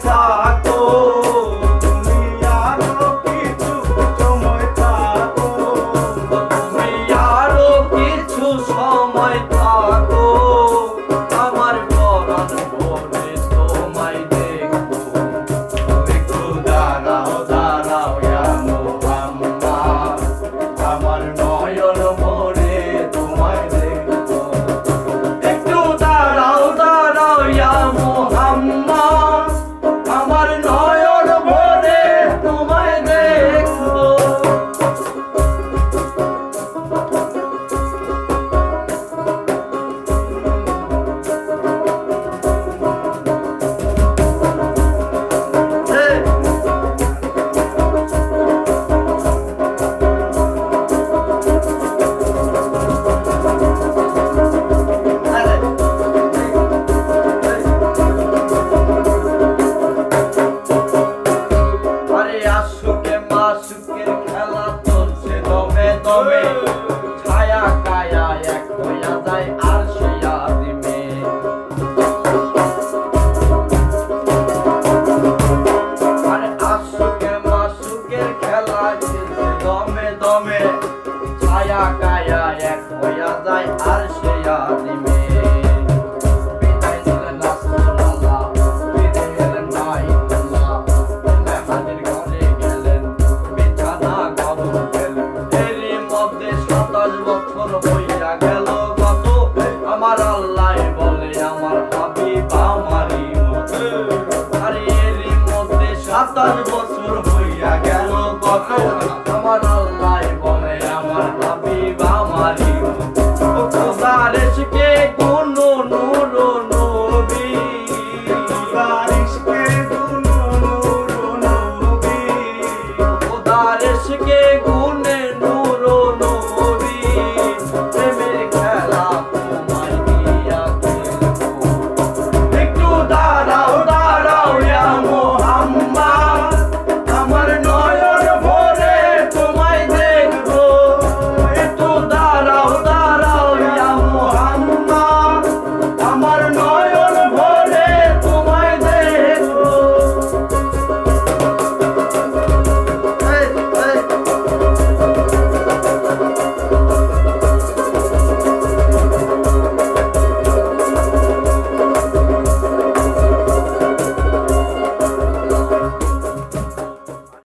থাকো, তুমি আরো কিছু সময় থাকো, তুমি আরো কিছু সময় থাকো, আমার পরাণ ভরে তোমায় দেখবো। একটু দাঁড়াও দাঁড়াও ইয়া মুহাম্মদ, আমার নয়ন ভরে তোমায় দেখবো। একটু দাঁড়াও দাঁড়াও ইয়া মুহাম্মদ, আমার নয়ন ভরে তোমায় দেখবো। আরে আশুকে মাসুকের খেলা চলছে দমে দমে, ছায়া কায়া এক হইয়া যায় আর সে আদিমে। আরে আশুকে মাসুকের খেলা চলছে দমে দমে, ছায়া কায়া এক হইয়া যায় আর সে আদিমে। বিদায় দিলেন রাসূলুল্লাহ, বিদায় দিলেন নাইতুল্লাহ, হাজির ঘরে গেলেন, বিছানা কবর গেলেন। এরই মধ্যে 27 বছর হইয়া গেল কত, আমার আল্লাহ বলে আমার হাবিব আমারই মতো। আরে এরই মধ্যে 27 বছর হইয়া গেল কত,